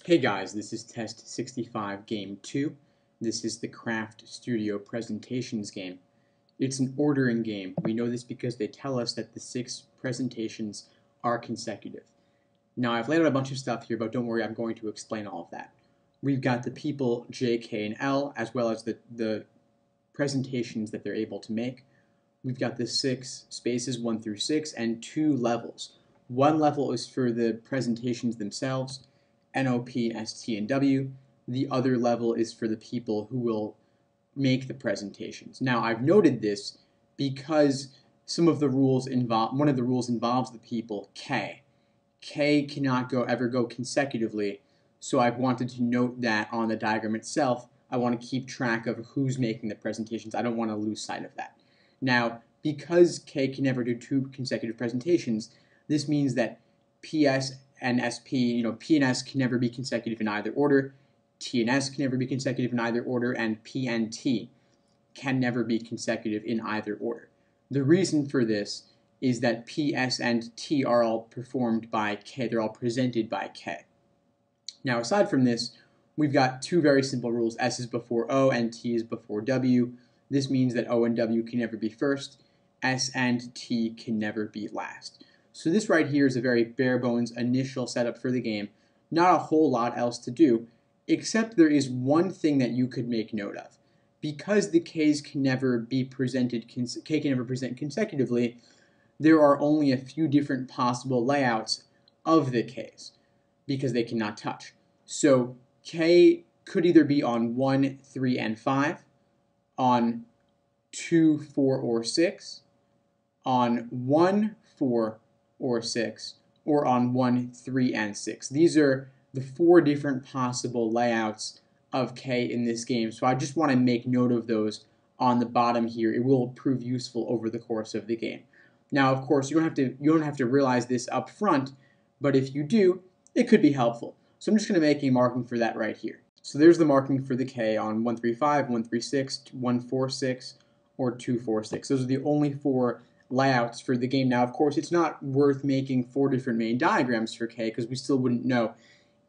Hey guys, this is Test 65 Game 2. This is the Craft Studio Presentations game. It's an ordering game. We know this because they tell us that the 6 presentations are consecutive. Now I've laid out a bunch of stuff here, but don't worry, I'm going to explain all of that. We've got the people J, K, and L, as well as the presentations that they're able to make. We've got the 6 spaces, 1 through 6, and 2 levels. One level is for the presentations themselves, NOP, ST, and W. The other level is for the people who will make the presentations. Now, I've noted this because some of the rules one of the rules involves the people K. K cannot ever go consecutively, so I've wanted to note that on the diagram itself. I want to keep track of who's making the presentations. I don't want to lose sight of that. Now, because K can never do 2 consecutive presentations, this means that PS and SP, P and S can never be consecutive in either order, T and S can never be consecutive in either order, and P and T can never be consecutive in either order. The reason for this is that P, S, and T are all performed by K. They're all presented by K. Now, aside from this, we've got 2 very simple rules. S is before O and T is before W. This means that O and W can never be first. S and T can never be last. So this right here is a very bare bones initial setup for the game. Not a whole lot else to do, except there is one thing that you could make note of. Because the K's can never be presented, K can never present consecutively, there are only a few different possible layouts of the K's, because they cannot touch. So K could either be on 1, 3, and 5, on 2, 4, or 6, on 1, 4, or 6, or on 1, 3, and 6. These are the 4 different possible layouts of K in this game, so I just want to make note of those on the bottom here. It will prove useful over the course of the game. Now, of course, you don't have to realize this up front, but if you do, it could be helpful. So I'm just going to make a marking for that right here. So there's the marking for the K on 135, 136, 146, or 246. Those are the only 4 layouts for the game. Now, of course, it's not worth making 4 different main diagrams for K because we still wouldn't know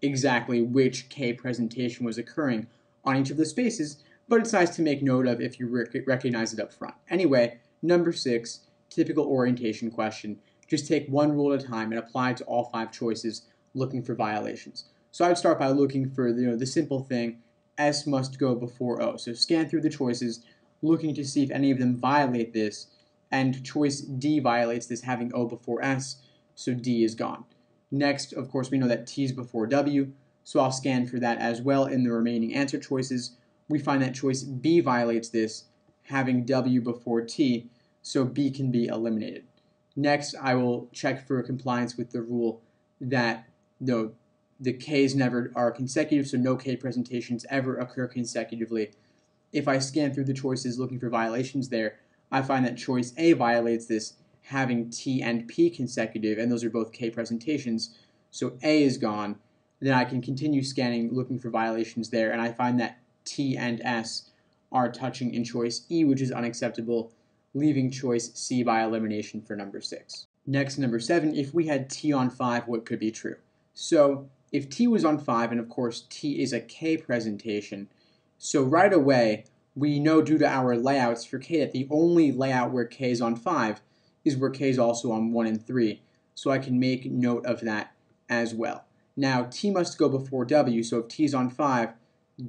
exactly which K presentation was occurring on each of the spaces, but it's nice to make note of if you recognize it up front. Anyway, number 6, typical orientation question. Just take one rule at a time and apply it to all 5 choices, looking for violations. So I would start by looking for the simple thing, S must go before O. So scan through the choices, looking to see if any of them violate this, and choice D violates this, having O before S, so D is gone. Next, of course, we know that T is before W, so I'll scan for that as well in the remaining answer choices. We find that choice B violates this, having W before T, so B can be eliminated. Next, I will check for compliance with the rule that the K's never are consecutive, so no K presentations ever occur consecutively. If I scan through the choices looking for violations there, I find that choice A violates this, having T and P consecutive, and those are both K presentations, so A is gone. Then I can continue scanning, looking for violations there, and I find that T and S are touching in choice E, which is unacceptable, leaving choice C by elimination for number 6. Next, number 7, if we had T on 5, what could be true? So if T was on 5, and of course T is a K presentation, so right away, we know due to our layouts for K that the only layout where K is on 5 is where K is also on 1 and 3, so I can make note of that as well. Now, T must go before W, so if T is on 5,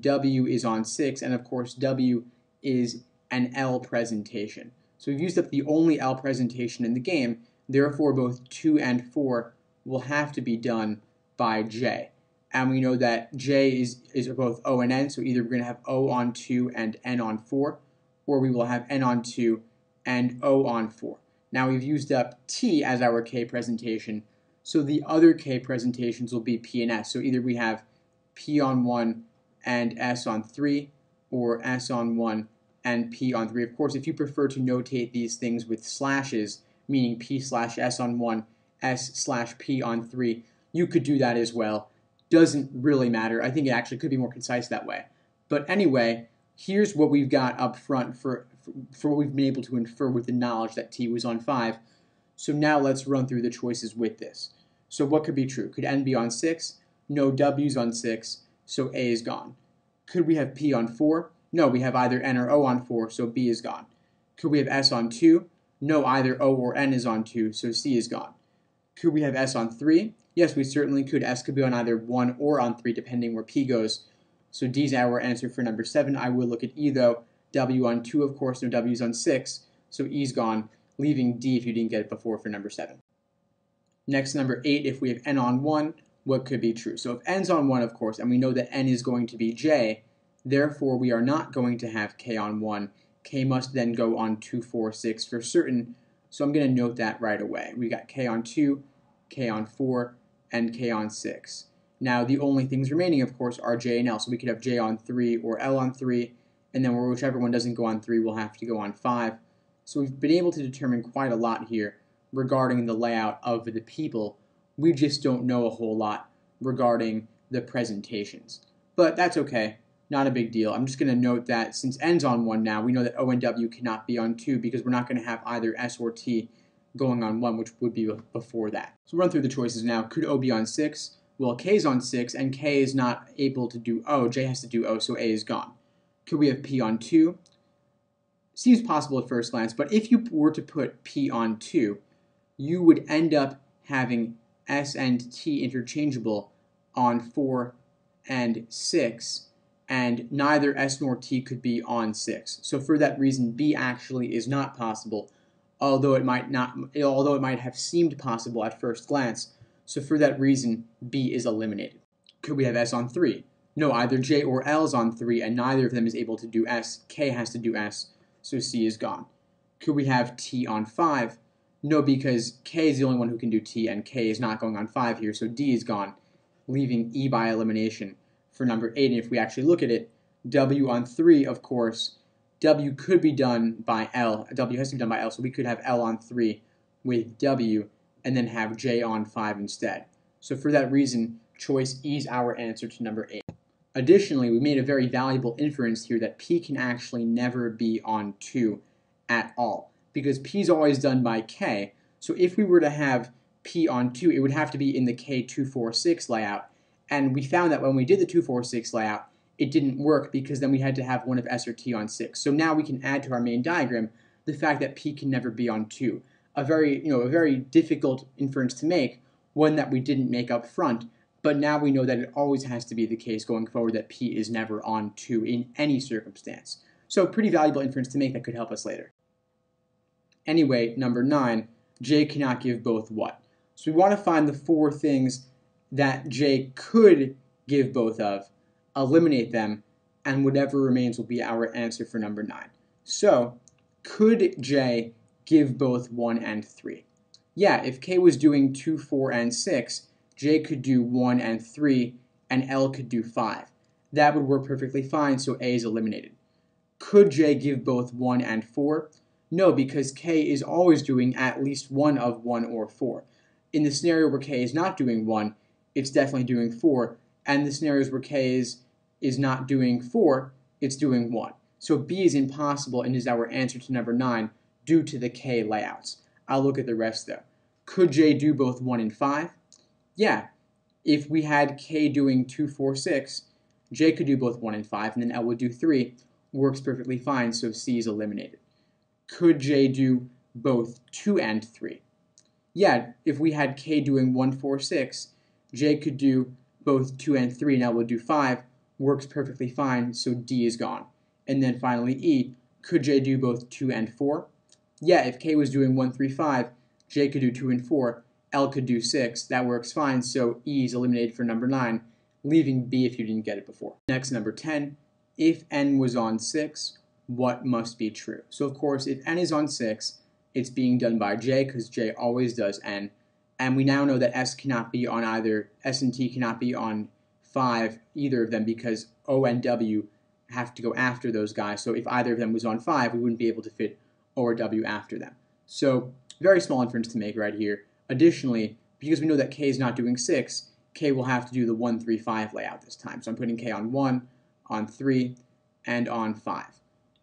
W is on 6, and of course W is an L presentation. So we've used up the only L presentation in the game, therefore both 2 and 4 will have to be done by J. And we know that J is both O and N, so either we're going to have O on 2 and N on 4, or we will have N on 2 and O on 4. Now we've used up T as our K presentation, so the other K presentations will be P and S. So either we have P on 1 and S on 3, or S on 1 and P on 3. Of course, if you prefer to notate these things with slashes, meaning P/S on 1, S/P on 3, you could do that as well. Doesn't really matter. I think it actually could be more concise that way. But anyway, here's what we've got up front for what we've been able to infer with the knowledge that T was on 5. So now let's run through the choices with this. So what could be true? Could N be on 6? No W's on 6, so A is gone. Could we have P on 4? No, we have either N or O on 4, so B is gone. Could we have S on 2? No, either O or N is on 2, so C is gone. Could we have S on 3? Yes, we certainly could. S could be on either 1 or on 3, depending where P goes. So D is our answer for number 7. I will look at E, though. W on 2, of course, no W's on 6, so E's gone, leaving D if you didn't get it before for number 7. Next, number 8, if we have N on 1, what could be true? So if N's on 1, of course, and we know that N is going to be J, therefore we are not going to have K on 1. K must then go on 2, 4, 6 for certain, so I'm going to note that right away. We got K on 2, K on 4, and K on 6. Now the only things remaining, of course, are J and L, so we could have J on 3 or L on 3, and then whichever one doesn't go on 3 will have to go on 5. So we've been able to determine quite a lot here regarding the layout of the people. We just don't know a whole lot regarding the presentations. But that's okay, not a big deal. I'm just going to note that since N's on 1 now, we know that O and W cannot be on 2 because we're not going to have either S or T going on 1, which would be before that. So we'll run through the choices now. Could O be on 6? Well, K's on 6, and K is not able to do O. J has to do O, so A is gone. Could we have P on 2? Seems possible at first glance, but if you were to put P on 2, you would end up having S and T interchangeable on 4 and 6, and neither S nor T could be on 6. So for that reason, B actually is not possible, although it might have seemed possible at first glance. So for that reason, B is eliminated. Could we have S on 3? No, either J or L is on 3, and neither of them is able to do S. K has to do S, so C is gone. Could we have T on 5? No, because K is the only one who can do T, and K is not going on 5 here, so D is gone, leaving E by elimination for number 8. And if we actually look at it, W on 3, of course, W could be done by L. W has to be done by L, so we could have L on 3 with W, and then have J on 5 instead. So for that reason, choice E is our answer to number 8. Additionally, we made a very valuable inference here that P can actually never be on 2 at all, because P is always done by K. So if we were to have P on 2, it would have to be in the K246 layout. And we found that when we did the 246 layout, it didn't work because then we had to have one of S or T on 6. So now we can add to our main diagram the fact that P can never be on 2. A very difficult inference to make, one that we didn't make up front, but now we know that it always has to be the case going forward that P is never on 2 in any circumstance. So pretty valuable inference to make that could help us later. Anyway, number 9, J cannot give both what? So we want to find the 4 things that J could give both of, eliminate them, and whatever remains will be our answer for number 9. So, could J give both 1 and 3? Yeah, if K was doing 2, 4, and 6, J could do 1 and 3, and L could do 5. That would work perfectly fine, so A is eliminated. Could J give both 1 and 4? No, because K is always doing at least one of 1 or 4. In the scenario where K is not doing 1, it's definitely doing 4, and the scenarios where K is not doing 4, it's doing 1. So B is impossible and is our answer to number 9 due to the K layouts. I'll look at the rest though. Could J do both 1 and 5? Yeah. If we had K doing 2, 4, 6, J could do both 1 and 5, and then L would do 3. Works perfectly fine, so C is eliminated. Could J do both 2 and 3? Yeah, if we had K doing 1, 4, 6, J could do both 2 and 3, and L would do 5. Works perfectly fine, so D is gone. And then finally E, could J do both 2 and 4? Yeah, if K was doing 1, 3, 5, J could do 2 and 4, L could do 6. That works fine, so E is eliminated for number 9, leaving B if you didn't get it before. Next, number 10, if N was on 6, what must be true? So of course, if N is on 6, it's being done by J because J always does N. And we now know that S cannot be on either, S and T cannot be on 5, either of them, because O and W have to go after those guys. So if either of them was on 5, we wouldn't be able to fit O or W after them. So very small inference to make right here. Additionally, because we know that K is not doing 6, K will have to do the 1, 3, 5 layout this time. So I'm putting K on 1, on 3, and on 5.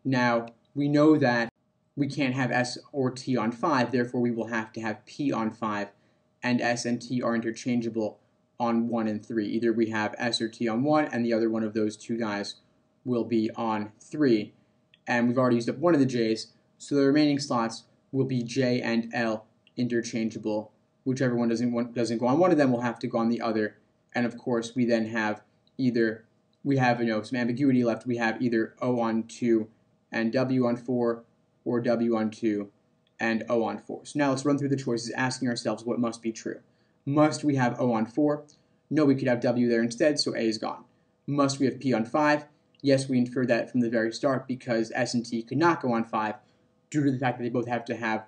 Now, we know that we can't have S or T on 5, therefore we will have to have P on 5, and S and T are interchangeable on 1 and 3. Either we have S or T on 1, and the other one of those two guys will be on 3. And we've already used up one of the J's, so the remaining slots will be J and L interchangeable. Whichever one doesn't go on one of them will have to go on the other. And of course, we then have some ambiguity left. We have either O on 2 and W on 4, or W on 2 and O on 4. So now let's run through the choices, asking ourselves what must be true. Must we have O on 4? No, we could have W there instead, so A is gone. Must we have P on 5? Yes, we inferred that from the very start because S and T could not go on 5 due to the fact that they both have to have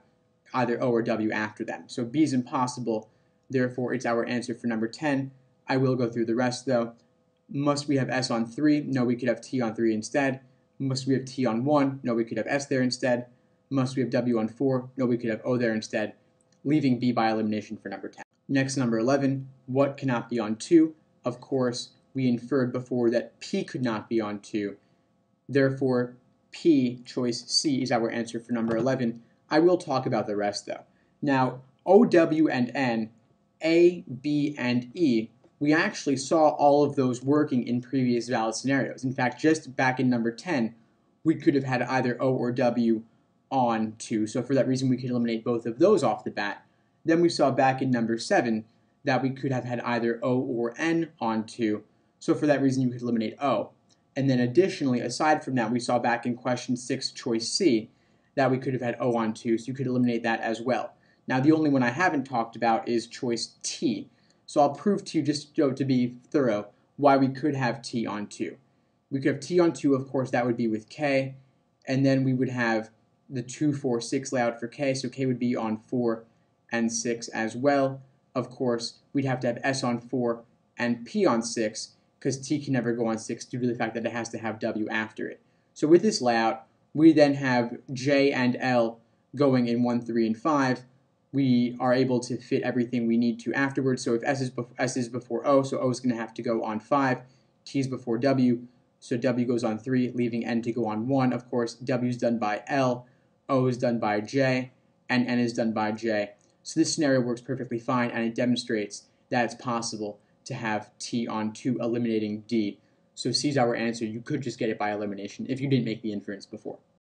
either O or W after them. So B is impossible, therefore it's our answer for number 10. I will go through the rest though. Must we have S on 3? No, we could have T on 3 instead. Must we have T on 1? No, we could have S there instead. Must we have W on 4? No, we could have O there instead, leaving B by elimination for number 10. Next, number 11, what cannot be on 2? Of course, we inferred before that P could not be on 2. Therefore, P, choice C, is our answer for number 11. I will talk about the rest though. Now, O, W, and N, A, B, and E, we actually saw all of those working in previous valid scenarios. In fact, just back in number 10, we could have had either O or W on 2. So for that reason, we could eliminate both of those off the bat. Then we saw back in number 7 that we could have had either O or N on 2. So for that reason, you could eliminate O. And then additionally, aside from that, we saw back in question 6, choice C, that we could have had O on 2, so you could eliminate that as well. Now, the only one I haven't talked about is choice T. So I'll prove to you, just to be thorough, why we could have T on 2. We could have T on 2, of course, that would be with K, and then we would have the 2, 4, 6 layout for K, so K would be on 4 and 6 as well. Of course, we'd have to have S on 4 and P on 6, because T can never go on 6 due to the fact that it has to have W after it. So with this layout, we then have J and L going in 1, 3, and 5. We are able to fit everything we need to afterwards. So if S is before O, so O is going to have to go on 5. T is before W, so W goes on 3, leaving N to go on 1. Of course, W is done by L, O is done by J, and N is done by J. So this scenario works perfectly fine, and it demonstrates that it's possible to have T on 2, eliminating D. So C is our answer. You could just get it by elimination if you didn't make the inference before.